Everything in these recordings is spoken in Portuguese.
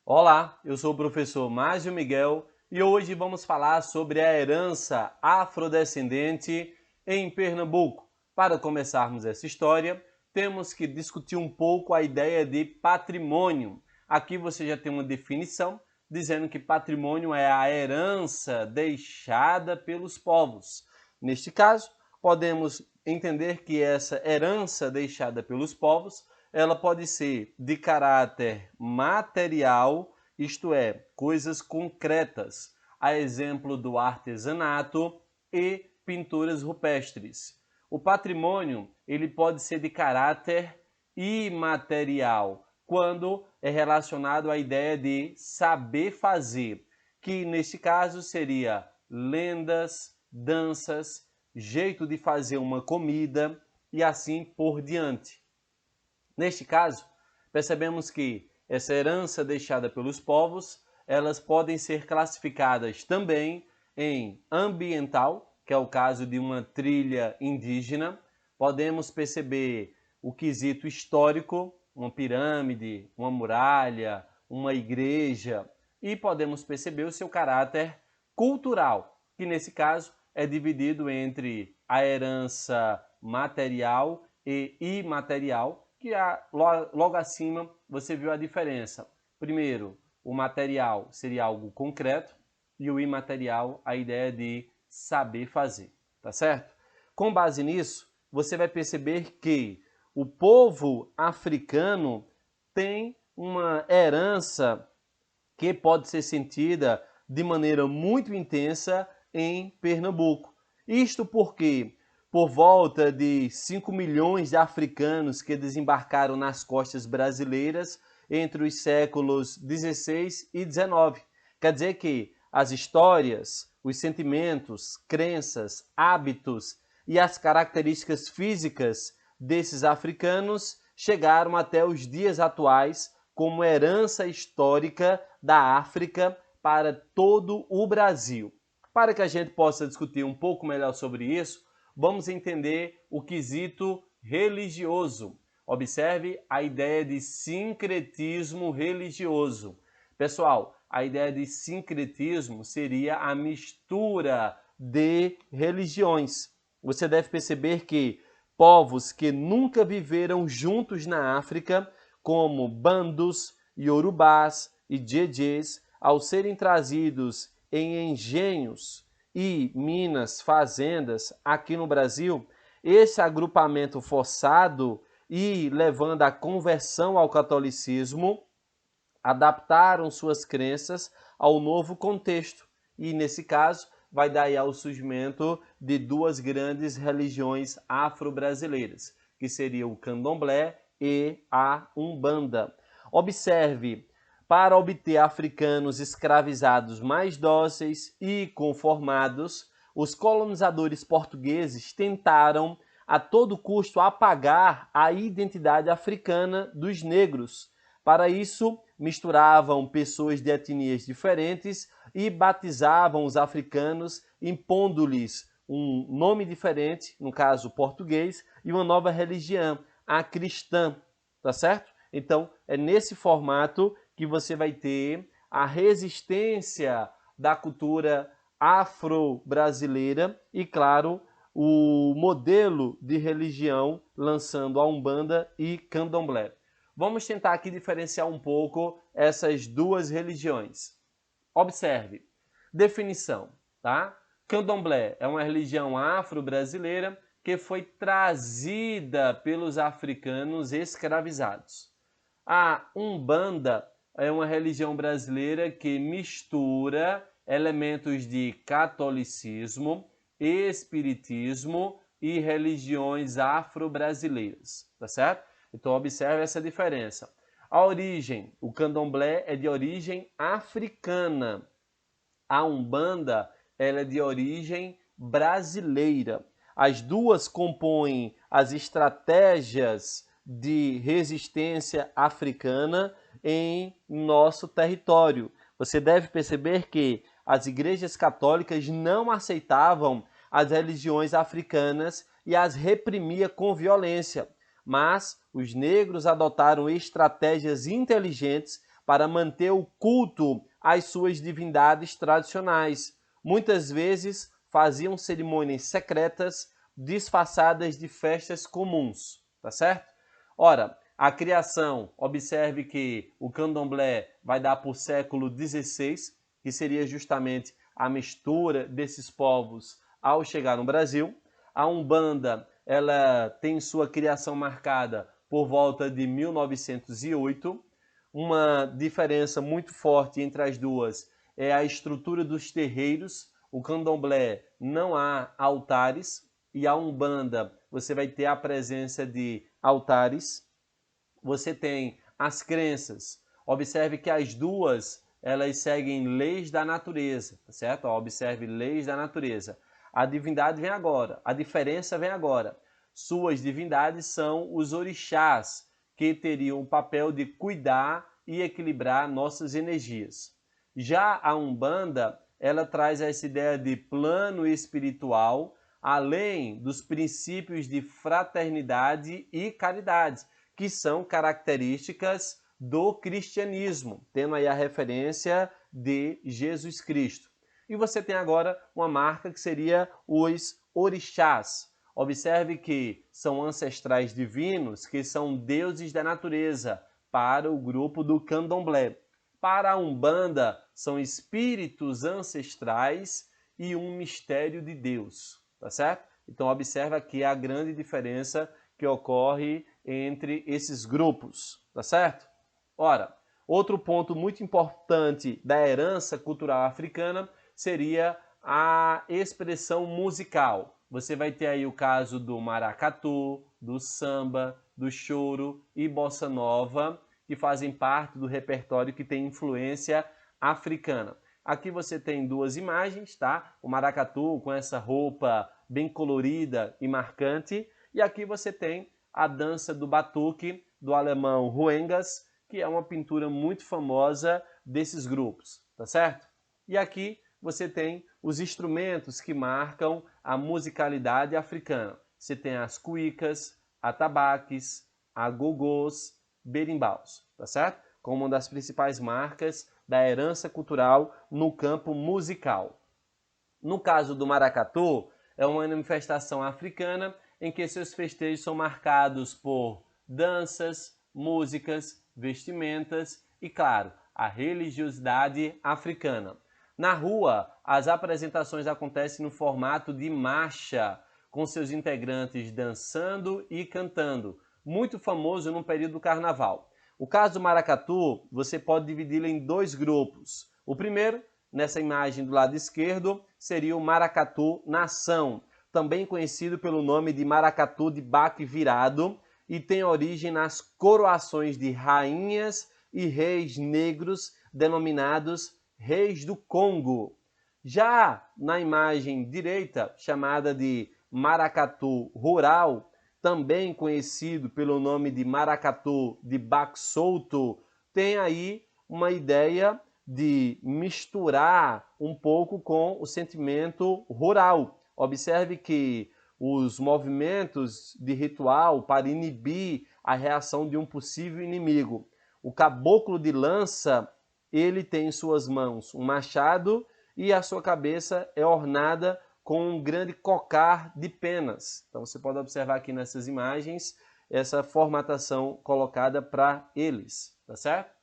Olá, eu sou o professor Márcio Miguel e hoje vamos falar sobre a herança afrodescendente em Pernambuco. Para começarmos essa história, temos que discutir um pouco a ideia de patrimônio. Aqui você já tem uma definição dizendo que patrimônio é a herança deixada pelos povos. Neste caso, podemos entender que essa herança deixada pelos povos ela pode ser de caráter material, isto é, coisas concretas, a exemplo do artesanato e pinturas rupestres. O patrimônio ele pode ser de caráter imaterial, quando é relacionado à ideia de saber fazer, que neste caso seria lendas, danças, jeito de fazer uma comida e assim por diante. Neste caso, percebemos que essa herança deixada pelos povos, elas podem ser classificadas também em ambiental, que é o caso de uma trilha indígena. Podemos perceber o quesito histórico, uma pirâmide, uma muralha, uma igreja, e podemos perceber o seu caráter cultural, que nesse caso é dividido entre a herança material e imaterial, que logo acima você viu a diferença. Primeiro, o material seria algo concreto e o imaterial a ideia de saber fazer, tá certo? Com base nisso, você vai perceber que o povo africano tem uma herança que pode ser sentida de maneira muito intensa em Pernambuco. Isto porque, por volta de 5 milhões de africanos que desembarcaram nas costas brasileiras entre os séculos 16 e 19. Quer dizer que as histórias, os sentimentos, crenças, hábitos e as características físicas desses africanos chegaram até os dias atuais como herança histórica da África para todo o Brasil. Para que a gente possa discutir um pouco melhor sobre isso, vamos entender o quesito religioso. Observe a ideia de sincretismo religioso. Pessoal, a ideia de sincretismo seria a mistura de religiões. Você deve perceber que povos que nunca viveram juntos na África, como bandos, iorubás e jejês, ao serem trazidos em engenhos e minas, fazendas aqui no Brasil, esse agrupamento forçado e levando à conversão ao catolicismo, adaptaram suas crenças ao novo contexto. E, nesse caso, vai dar ao surgimento de duas grandes religiões afro-brasileiras, que seria o candomblé e a umbanda. Observe, para obter africanos escravizados mais dóceis e conformados, os colonizadores portugueses tentaram a todo custo apagar a identidade africana dos negros. Para isso, misturavam pessoas de etnias diferentes e batizavam os africanos, impondo-lhes um nome diferente, no caso português, e uma nova religião, a cristã, tá certo? Então, é nesse formato que você vai ter a resistência da cultura afro-brasileira e, claro, o modelo de religião lançando a Umbanda e Candomblé. Vamos tentar aqui diferenciar um pouco essas duas religiões. Observe. Definição, tá? Candomblé é uma religião afro-brasileira que foi trazida pelos africanos escravizados. A Umbanda é uma religião brasileira que mistura elementos de catolicismo, espiritismo e religiões afro-brasileiras, tá certo? Então observe essa diferença. A origem, o candomblé é de origem africana. A Umbanda ela é de origem brasileira. As duas compõem as estratégias de resistência africana em nosso território. Você deve perceber que as igrejas católicas não aceitavam as religiões africanas e as reprimia com violência, mas os negros adotaram estratégias inteligentes para manter o culto às suas divindades tradicionais. Muitas vezes faziam cerimônias secretas disfarçadas de festas comuns, tá certo? Ora, a criação, observe que o candomblé vai dar por século XVI, que seria justamente a mistura desses povos ao chegar no Brasil. A Umbanda, ela tem sua criação marcada por volta de 1908. Uma diferença muito forte entre as duas é a estrutura dos terreiros. O candomblé não há altares e a Umbanda você vai ter a presença de altares. Você tem as crenças. Observe que as duas elas seguem leis da natureza, tá certo? Observe leis da natureza. A divindade vem agora, a diferença vem agora. Suas divindades são os orixás, que teriam o papel de cuidar e equilibrar nossas energias. Já a Umbanda, ela traz essa ideia de plano espiritual, além dos princípios de fraternidade e caridade, que são características do cristianismo, tendo aí a referência de Jesus Cristo. E você tem agora uma marca que seria os orixás. Observe que são ancestrais divinos, que são deuses da natureza, para o grupo do candomblé. Para a Umbanda, são espíritos ancestrais e um mistério de Deus, tá certo? Então observa aqui a grande diferença que ocorre entre esses grupos, tá certo? Ora, outro ponto muito importante da herança cultural africana seria a expressão musical. Você vai ter aí o caso do maracatu, do samba, do choro e bossa nova, que fazem parte do repertório que tem influência africana. Aqui você tem duas imagens, tá? O maracatu com essa roupa bem colorida e marcante, e aqui você tem a dança do batuque do alemão Ruengas, que é uma pintura muito famosa desses grupos, tá certo? E aqui você tem os instrumentos que marcam a musicalidade africana. Você tem as cuicas, atabaques, agogôs, berimbaus, tá certo? Como uma das principais marcas da herança cultural no campo musical. No caso do maracatu, é uma manifestação africana em que seus festejos são marcados por danças, músicas, vestimentas e, claro, a religiosidade africana. Na rua, as apresentações acontecem no formato de marcha, com seus integrantes dançando e cantando, muito famoso no período do carnaval. O caso do maracatu, você pode dividi-lo em dois grupos. O primeiro, nessa imagem do lado esquerdo, seria o maracatu nação, também conhecido pelo nome de maracatu de baque virado, e tem origem nas coroações de rainhas e reis negros, denominados reis do Congo. Já na imagem direita, chamada de maracatu rural, também conhecido pelo nome de maracatu de baque solto, tem aí uma ideia de misturar um pouco com o sentimento rural. Observe que os movimentos de ritual para inibir a reação de um possível inimigo. O caboclo de lança, ele tem em suas mãos um machado e a sua cabeça é ornada com um grande cocar de penas. Então você pode observar aqui nessas imagens essa formatação colocada para eles, tá certo?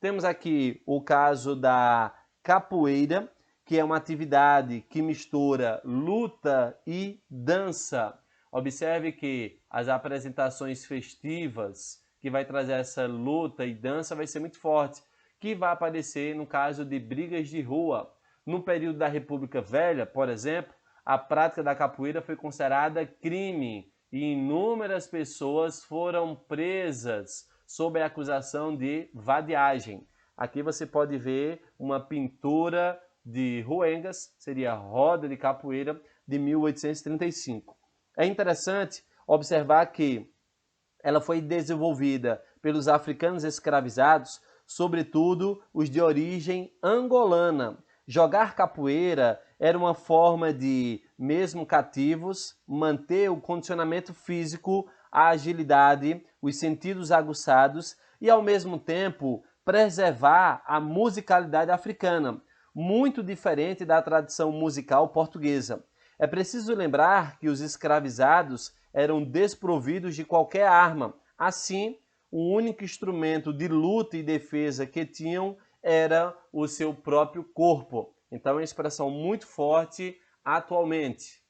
Temos aqui o caso da capoeira, que é uma atividade que mistura luta e dança. Observe que as apresentações festivas que vai trazer essa luta e dança vai ser muito forte, que vai aparecer no caso de brigas de rua. No período da República Velha, por exemplo, a prática da capoeira foi considerada crime e inúmeras pessoas foram presas sob a acusação de vadiagem. Aqui você pode ver uma pintura de Ruengas, seria a roda de capoeira, de 1835. É interessante observar que ela foi desenvolvida pelos africanos escravizados, sobretudo os de origem angolana. Jogar capoeira era uma forma de, mesmo cativos, manter o condicionamento físico, a agilidade, os sentidos aguçados e, ao mesmo tempo, preservar a musicalidade africana, muito diferente da tradição musical portuguesa. É preciso lembrar que os escravizados eram desprovidos de qualquer arma. Assim, o único instrumento de luta e defesa que tinham era o seu próprio corpo. Então, é uma expressão muito forte atualmente.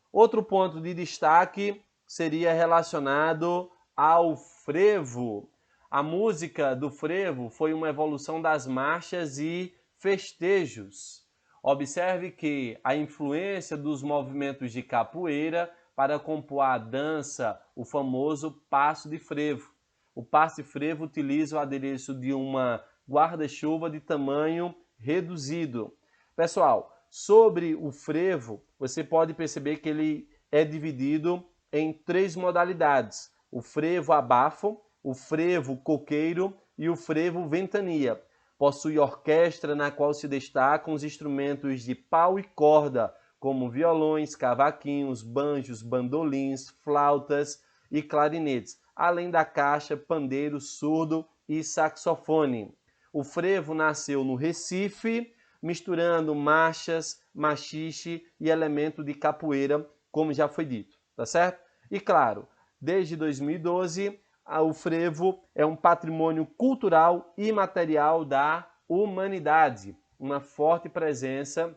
Outro ponto de destaque seria relacionado ao frevo. A música do frevo foi uma evolução das marchas e festejos. Observe que a influência dos movimentos de capoeira para compor a dança, o famoso passo de frevo. O passo de frevo utiliza o adereço de uma guarda-chuva de tamanho reduzido. Pessoal, sobre o frevo, você pode perceber que ele é dividido em 3 modalidades: o frevo abafo, o frevo coqueiro e o frevo ventania. Possui orquestra na qual se destacam os instrumentos de pau e corda, como violões, cavaquinhos, banjos, bandolins, flautas e clarinetes, além da caixa, pandeiro, surdo e saxofone. O frevo nasceu no Recife, misturando marchas, machixe e elemento de capoeira, como já foi dito, tá certo? E claro, desde 2012, o frevo é um patrimônio cultural e material da humanidade, uma forte presença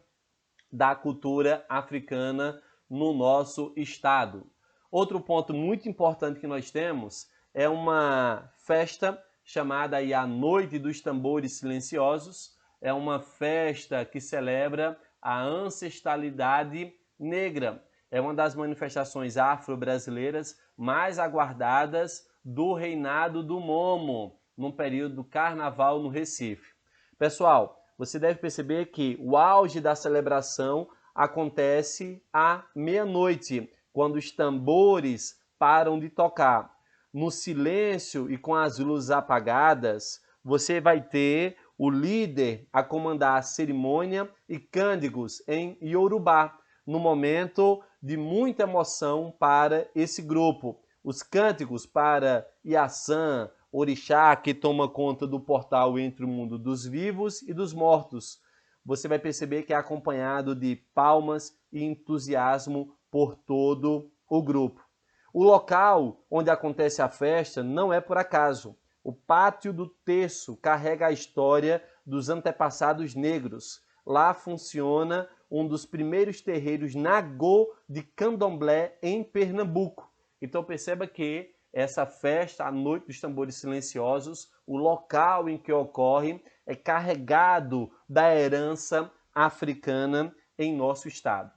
da cultura africana no nosso estado. Outro ponto muito importante que nós temos é uma festa chamada aí a Noite dos Tambores Silenciosos. É uma festa que celebra a ancestralidade negra. É uma das manifestações afro-brasileiras mais aguardadas do reinado do Momo, no período do Carnaval no Recife. Pessoal, você deve perceber que o auge da celebração acontece à meia-noite, quando os tambores param de tocar. No silêncio e com as luzes apagadas, você vai ter o líder a comandar a cerimônia e cânticos em Iorubá, no momento de muita emoção para esse grupo. Os cânticos para Iaçã, orixá que toma conta do portal entre o mundo dos vivos e dos mortos. Você vai perceber que é acompanhado de palmas e entusiasmo por todo o grupo. O local onde acontece a festa não é por acaso. O Pátio do Terço carrega a história dos antepassados negros. Lá funciona um dos primeiros terreiros Nagô de Candomblé em Pernambuco. Então perceba que essa festa, a Noite dos Tambores Silenciosos, o local em que ocorre é carregado da herança africana em nosso estado.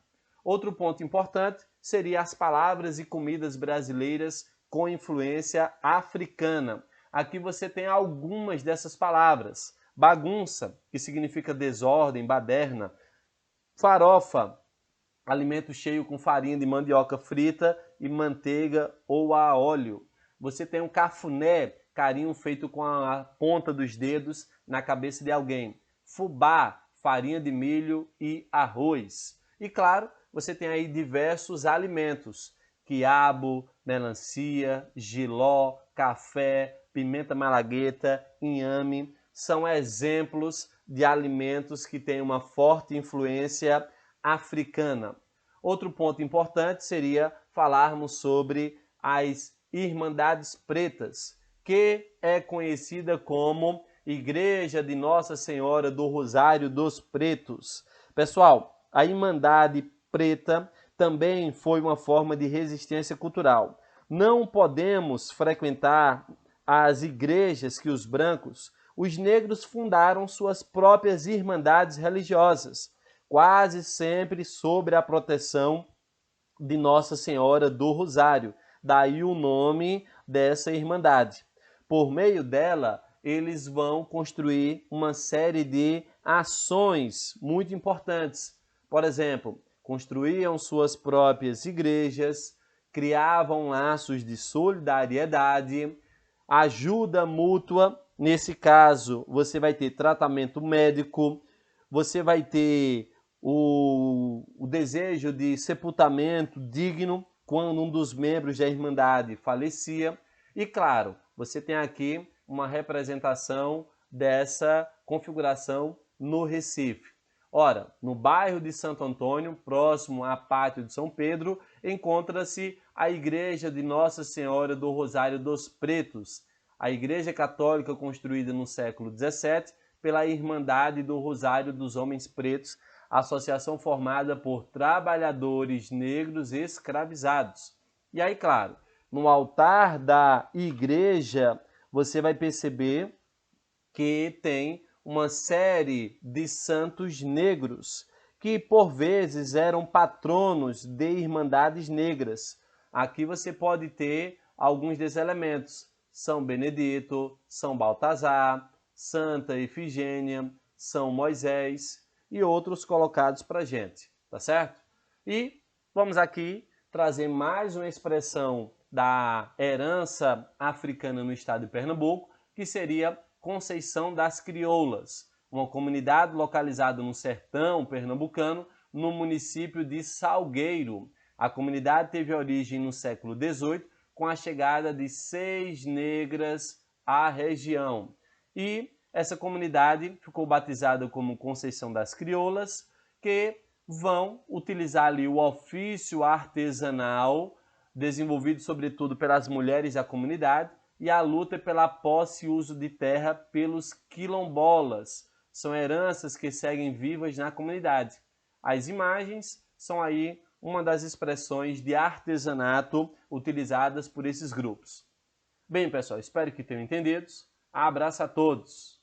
Outro ponto importante seria as palavras e comidas brasileiras com influência africana. Aqui você tem algumas dessas palavras. Bagunça, que significa desordem, baderna. Farofa, alimento cheio com farinha de mandioca frita e manteiga ou a óleo. Você tem um cafuné, carinho feito com a ponta dos dedos na cabeça de alguém. Fubá, farinha de milho e arroz. E claro, você tem aí diversos alimentos: quiabo, melancia, jiló, café, pimenta malagueta, inhame. São exemplos de alimentos que têm uma forte influência africana. Outro ponto importante seria falarmos sobre as Irmandades Pretas, que é conhecida como Igreja de Nossa Senhora do Rosário dos Pretos. Pessoal, a Irmandade Preta também foi uma forma de resistência cultural. Não podemos frequentar as igrejas que os negros fundaram suas próprias irmandades religiosas, quase sempre sob a proteção de Nossa Senhora do Rosário. Daí o nome dessa irmandade. Por meio dela, eles vão construir uma série de ações muito importantes. Por exemplo, construíam suas próprias igrejas, criavam laços de solidariedade, ajuda mútua. Nesse caso, você vai ter tratamento médico, você vai ter o desejo de sepultamento digno quando um dos membros da Irmandade falecia. E claro, você tem aqui uma representação dessa configuração no Recife. Ora, no bairro de Santo Antônio, próximo à Pátio de São Pedro, encontra-se a Igreja de Nossa Senhora do Rosário dos Pretos, a igreja católica construída no século XVII pela Irmandade do Rosário dos Homens Pretos, associação formada por trabalhadores negros escravizados. E aí, claro, no altar da igreja, você vai perceber que tem uma série de santos negros, que por vezes eram patronos de irmandades negras. Aqui você pode ter alguns desses elementos: São Benedito, São Baltazar, Santa Efigênia, São Moisés e outros colocados para a gente, tá certo? E vamos aqui trazer mais uma expressão da herança africana no estado de Pernambuco, que seria Conceição das Crioulas, uma comunidade localizada no sertão pernambucano, no município de Salgueiro. A comunidade teve origem no século XVIII, com a chegada de 6 negras à região. E essa comunidade ficou batizada como Conceição das Crioulas, que vão utilizar ali o ofício artesanal, desenvolvido sobretudo pelas mulheres da comunidade, e a luta pela posse e uso de terra pelos quilombolas. São heranças que seguem vivas na comunidade. As imagens são aí uma das expressões de artesanato utilizadas por esses grupos. Bem, pessoal, espero que tenham entendido. Abraço a todos!